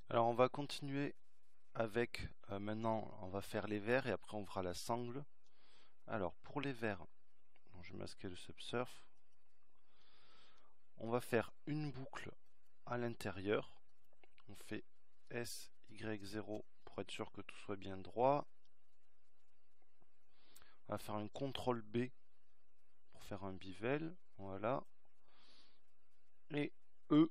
Alors on va continuer avec, maintenant on va faire les vers et après on fera la sangle. Alors pour les vers, je vais masquer le subsurf, on va faire une boucle à l'intérieur, on fait S, Y0 pour être sûr que tout soit bien droit. On va faire un CTRL B pour faire un bivel, voilà, et E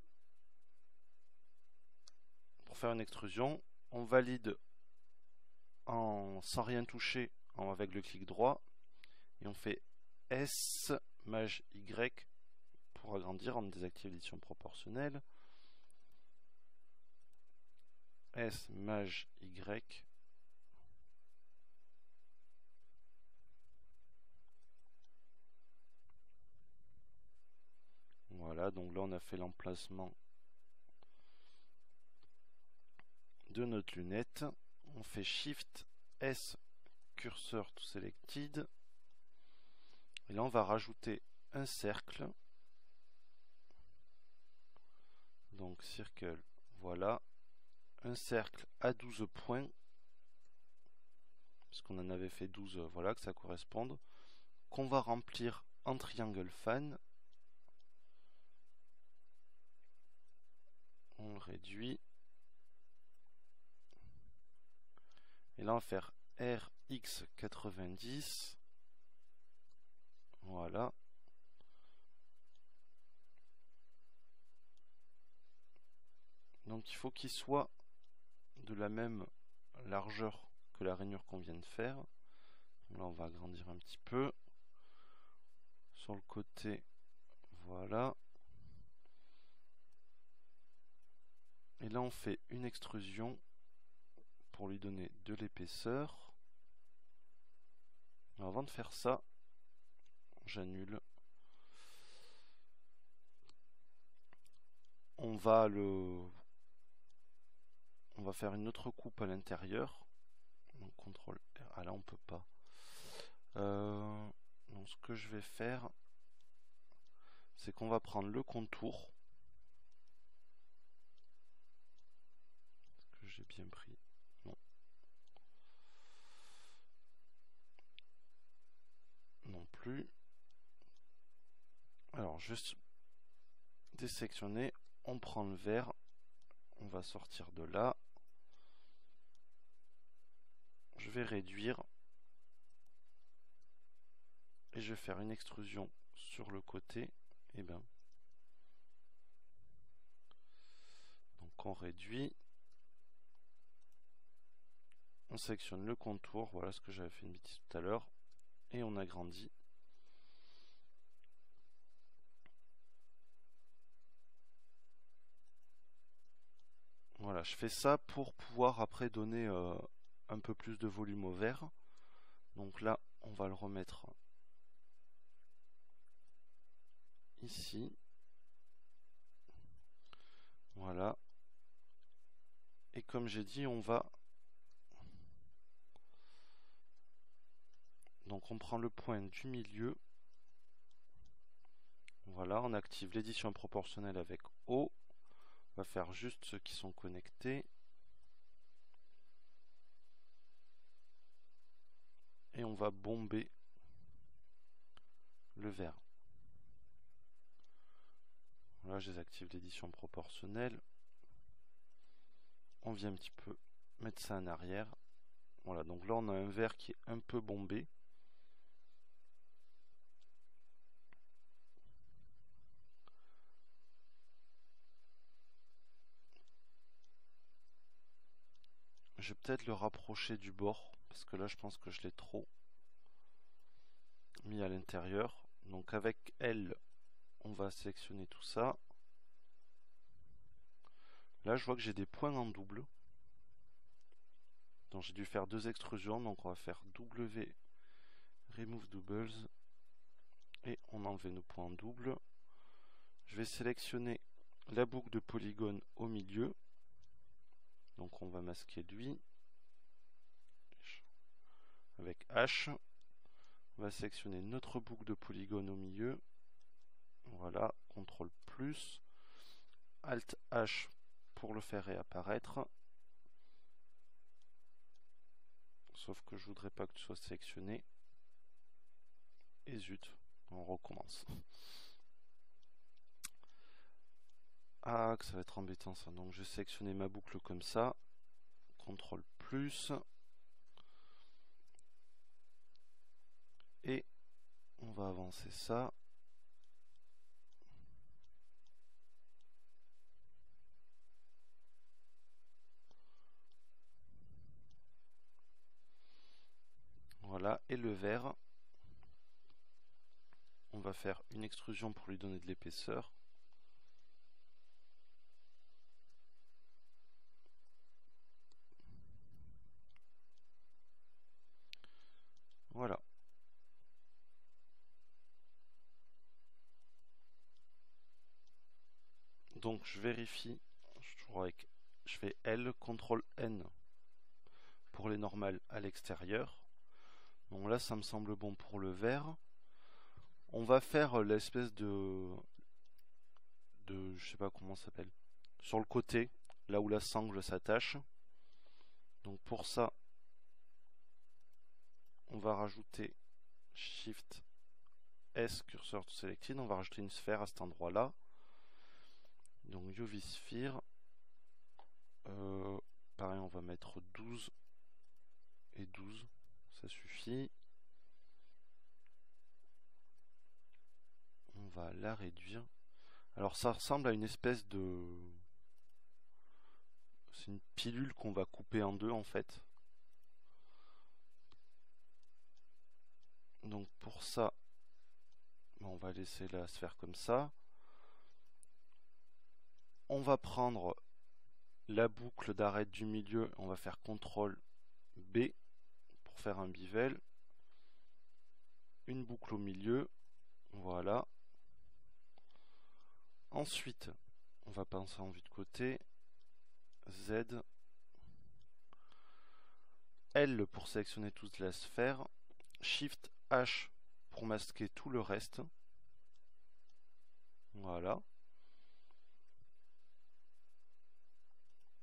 pour faire une extrusion. On valide sans rien toucher avec le clic droit et on fait S maj Y pour agrandir. On désactive l'édition proportionnelle. S maj Y. Voilà, donc là on a fait l'emplacement de notre lunette. On fait Shift S cursor to selected. Et là on va rajouter un cercle. Donc circle, voilà. Un cercle à 12 points. Parce qu'on en avait fait 12, voilà, que ça corresponde. Qu'on va remplir en triangle fan. On le réduit. Et là on va faire RX90. Voilà. Donc il faut qu'il soit de la même largeur que la rainure qu'on vient de faire. Là on va agrandir un petit peu. Sur le côté, voilà. Et là on fait une extrusion pour lui donner de l'épaisseur. Avant de faire ça, j'annule. On va faire une autre coupe à l'intérieur. Donc CTRL R. Ah là on peut pas. Donc ce que je vais faire, c'est qu'on va prendre le contour. Est-ce que j'ai bien pris? Non. Non plus. Alors juste désélectionner, on prend le vert, on va sortir de là. Je vais réduire et je vais faire une extrusion sur le côté. Et ben, donc on réduit, on sélectionne le contour, voilà ce que j'avais fait une bêtise tout à l'heure, et on agrandit. Voilà, je fais ça pour pouvoir après donner un peu plus de volume au vert. Donc là, on va le remettre ici. Voilà. Et comme j'ai dit, on va... Donc on prend le point du milieu. Voilà, on active l'édition proportionnelle avec O. On va faire juste ceux qui sont connectés. Et on va bomber le vert. Voilà, je désactive l'édition proportionnelle. On vient un petit peu mettre ça en arrière. Voilà, donc là on a un vert qui est un peu bombé. Je vais peut-être le rapprocher du bord, parce que là je pense que je l'ai trop mis à l'intérieur. Donc avec L, on va sélectionner tout ça. Là je vois que j'ai des points en double. Donc j'ai dû faire deux extrusions, donc on va faire W, Remove Doubles, et on enlève nos points en double. Je je vais sélectionner la boucle de polygone au milieu. Donc on va masquer lui avec H. On va sélectionner notre boucle de polygone au milieu. Voilà, CTRL plus, Alt H pour le faire réapparaître. Sauf que je voudrais pas que tu sois sélectionné. Et zut, on recommence. Ah, que ça va être embêtant ça. Donc je vais sélectionner ma boucle comme ça. CTRL plus. Et on va avancer ça. Voilà, et le vert, on va faire une extrusion pour lui donner de l'épaisseur. Voilà. Donc je vérifie, je fais L, CTRL N pour les normales à l'extérieur. Donc là ça me semble bon pour le vert. On va faire l'espèce de je sais pas comment ça s'appelle, sur le côté, là où la sangle s'attache. Donc pour ça, on va rajouter Shift S, cursor to selected, on va rajouter une sphère à cet endroit-là. Donc UV Sphere, pareil on va mettre 12 et 12, ça suffit. On va la réduire. Alors ça ressemble à une espèce de... C'est une pilule qu'on va couper en deux en fait. Donc pour ça, on va laisser la sphère comme ça. On va prendre la boucle d'arête du milieu, on va faire CTRL B pour faire un bevel. Une boucle au milieu, voilà. Ensuite, on va passer en vue de côté. Z. L pour sélectionner toute la sphère. Shift H pour masquer tout le reste. Voilà.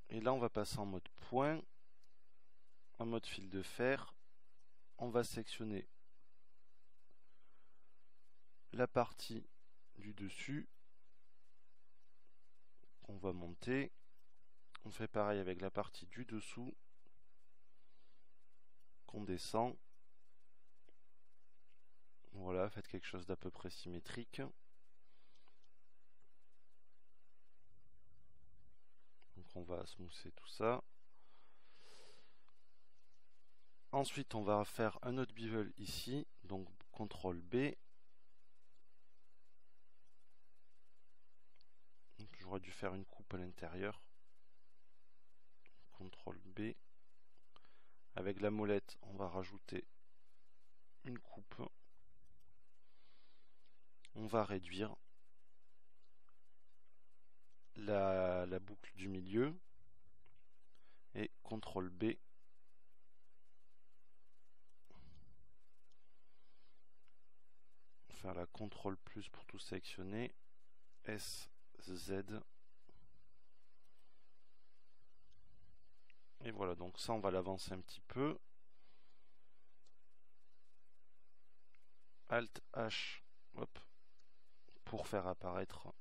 Et là, on va passer en mode point, en mode fil de fer. On va sélectionner la partie du dessus. On va monter. On fait pareil avec la partie du dessous. Qu'on descend. Voilà, faites quelque chose d'à peu près symétrique. Donc on va smoother tout ça. Ensuite, on va faire un autre bevel ici. Donc CTRL B. J'aurais dû faire une coupe à l'intérieur. CTRL B. Avec la molette, on va rajouter une coupe. On va réduire la boucle du milieu. Et CTRL B. Faire la CTRL plus pour tout sélectionner. S, Z. Et voilà, donc ça on va l'avancer un petit peu. Alt H, hop, pour faire apparaître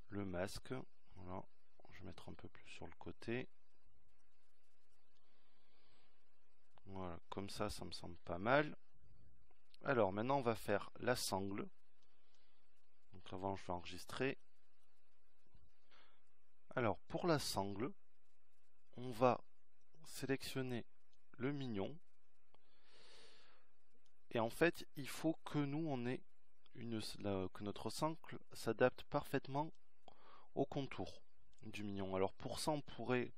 le masque. Voilà, je vais mettre un peu plus sur le côté. Voilà, comme ça me semble pas mal. Alors maintenant on va faire la sangle. Donc avant je vais enregistrer. Alors pour la sangle, on va sélectionner le mignon. Et en fait, il faut que nous on ait que notre sangle s'adapte parfaitement au contour du mignon. Alors pour ça, on pourrait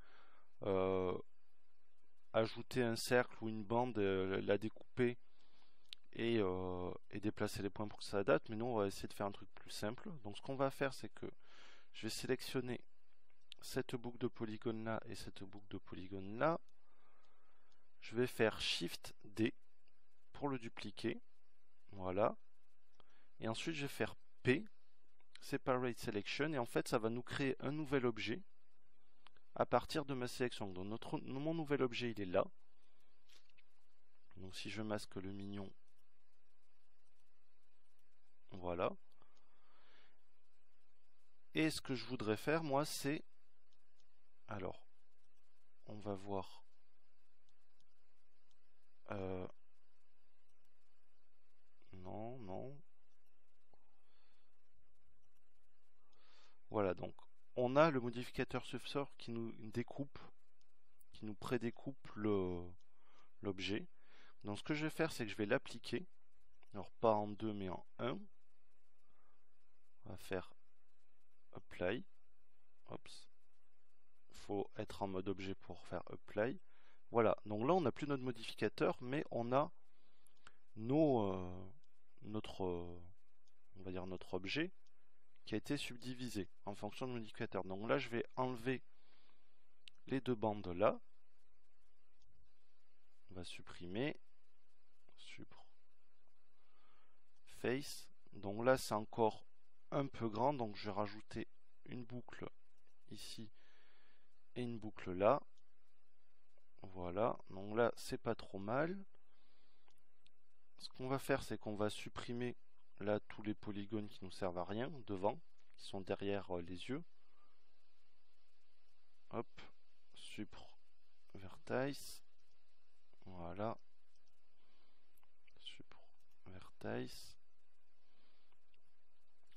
ajouter un cercle ou une bande, la découper et déplacer les points pour que ça adapte, mais nous on va essayer de faire un truc plus simple. Donc ce qu'on va faire, c'est que je vais sélectionner cette boucle de polygone là et cette boucle de polygone là. Je vais faire Shift D pour le dupliquer, voilà, et ensuite je vais faire P, Separate Selection, et en fait ça va nous créer un nouvel objet à partir de ma sélection. Donc mon nouvel objet il est là. Donc si je masque le mignon, voilà. Et ce que je voudrais faire moi c'est, alors on va voir, non, voilà, donc on a le modificateur Surfacer qui nous découpe, qui nous prédécoupe l'objet. Donc ce que je vais faire, c'est que je vais l'appliquer, alors pas en 2 mais en 1. On va faire Apply. Oups. Il faut être en mode objet pour faire Apply. Voilà, donc là on n'a plus notre modificateur, mais on a notre objet qui a été subdivisé en fonction de modificateur. Donc là je vais enlever les deux bandes là. On va supprimer. Face. Donc là c'est encore un peu grand, donc je vais rajouter une boucle ici et une boucle là. Voilà, donc là c'est pas trop mal. Ce qu'on va faire, c'est qu'on va supprimer là tous les polygones qui nous servent à rien devant, qui sont derrière les yeux. Hop, Supr Vertex. Voilà. Supr Vertex.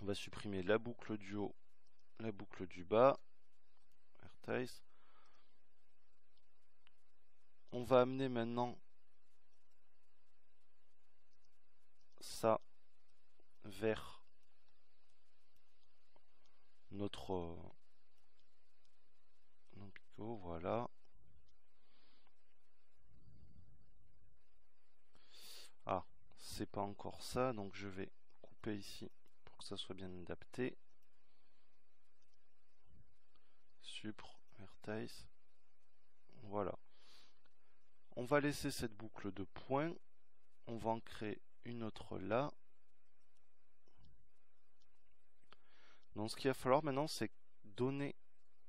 On va supprimer la boucle du haut, la boucle du bas. Vertex. On va amener maintenant ça vers notre picot, voilà. Ah, c'est pas encore ça, donc je vais couper ici pour que ça soit bien adapté. Supr Vertex. Voilà. On va laisser cette boucle de points. On va en créer une autre là. Donc ce qu'il va falloir maintenant, c'est donner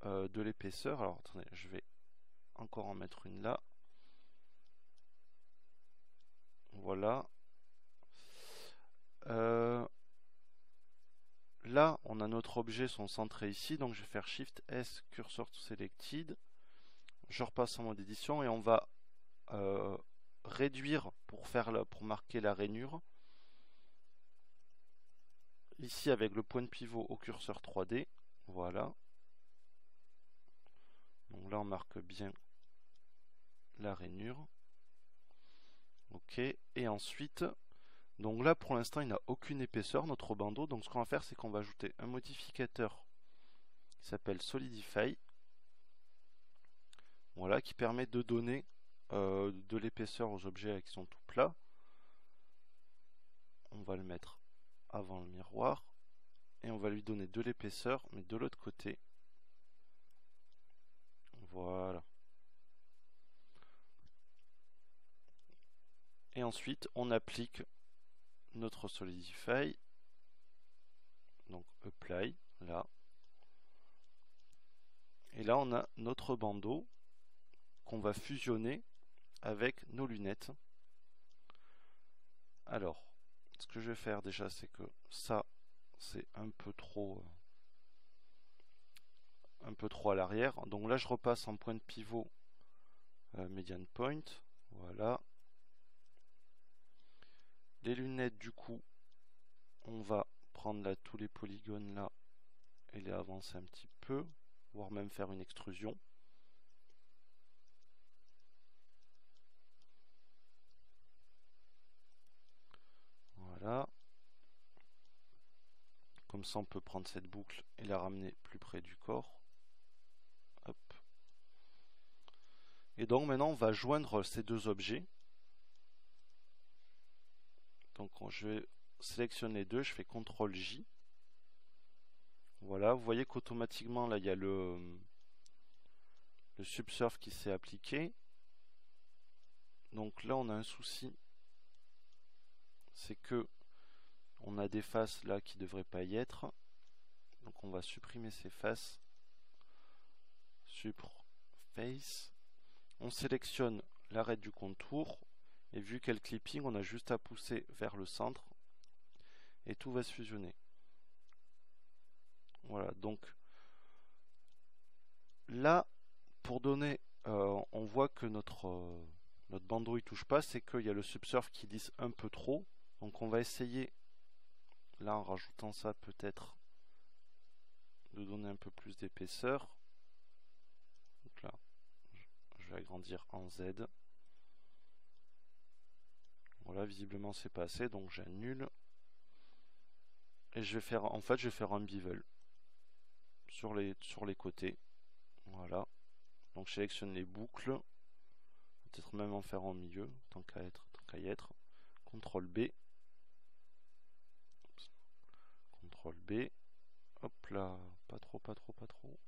de l'épaisseur. Alors attendez, je vais encore en mettre une là. Voilà. Là, on a notre objet, son centré ici. Donc je vais faire Shift S, Cursor to Selected. Je repasse en mode édition et on va réduire pour marquer la rainure. Ici avec le point de pivot au curseur 3D. Voilà. Donc là on marque bien la rainure. Ok. Et ensuite, donc là pour l'instant il n'a aucune épaisseur notre bandeau. Donc ce qu'on va faire, c'est qu'on va ajouter un modificateur qui s'appelle Solidify. Voilà, qui permet de donner de l'épaisseur aux objets qui sont tout plats. On va le mettre avant le miroir et on va lui donner de l'épaisseur, mais de l'autre côté. Voilà. Et ensuite, on applique notre Solidify. Donc Apply, là. Et là, on a notre bandeau qu'on va fusionner avec nos lunettes. Alors, ce que je vais faire déjà, c'est que ça, c'est un peu trop à l'arrière. Donc là, je repasse en point de pivot median point. Voilà. Les lunettes, du coup, on va prendre là tous les polygones là et les avancer un petit peu, voire même faire une extrusion. Voilà. Comme ça, on peut prendre cette boucle et la ramener plus près du corps. Hop. Et donc maintenant, on va joindre ces deux objets. Donc je vais sélectionner les deux, je fais CTRL J. Voilà, vous voyez qu'automatiquement là il y a le subsurf qui s'est appliqué. Donc là on a un souci, c'est que on a des faces là qui ne devraient pas y être. Donc on va supprimer ces faces. Face. On sélectionne l'arête du contour. Et vu qu'il y a le clipping, on a juste à pousser vers le centre. Et tout va se fusionner. Voilà, donc là, pour donner, on voit que notre bandeau ne touche pas, c'est qu'il y a le subsurf qui lisse un peu trop. Donc on va essayer, là en rajoutant ça peut-être, de donner un peu plus d'épaisseur. Donc là, je vais agrandir en Z. Voilà, visiblement c'est pas assez, donc j'annule. Et je vais faire, en fait, je vais faire un bevel sur les côtés. Voilà. Donc je sélectionne les boucles. Peut-être même en faire en milieu, tant qu'à y être. CTRL B. CTRL B. Hop là, pas trop, pas trop, pas trop.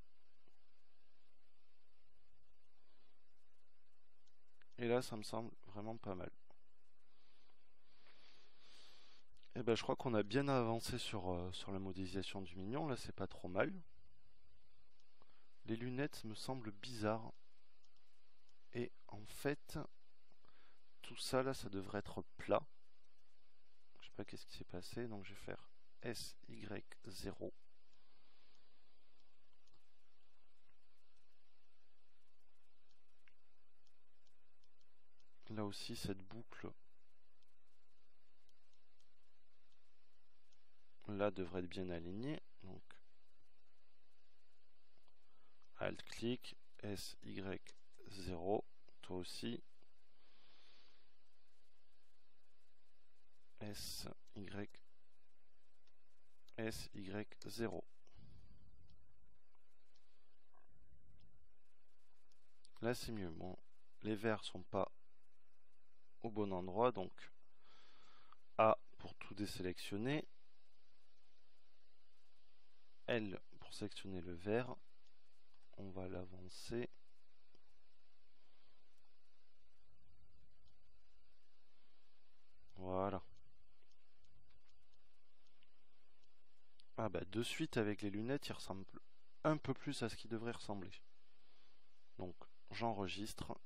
Et là, ça me semble vraiment pas mal. Et ben, je crois qu'on a bien avancé sur la modélisation du mignon. Là, c'est pas trop mal. Les lunettes me semblent bizarres. Et en fait, tout ça là, ça devrait être plat. Je sais pas qu'est-ce qui s'est passé, donc je vais faire SY0. Là aussi, cette boucle là devrait être bien alignée. Donc Alt-clic, SY0, toi aussi. SY0. Là c'est mieux. Bon, les verts sont pas au bon endroit, donc A pour tout désélectionner, L pour sélectionner le vert. On va l'avancer. Voilà. Ah bah de suite avec les lunettes, il ressemble un peu plus à ce qu'il devrait ressembler. Donc j'enregistre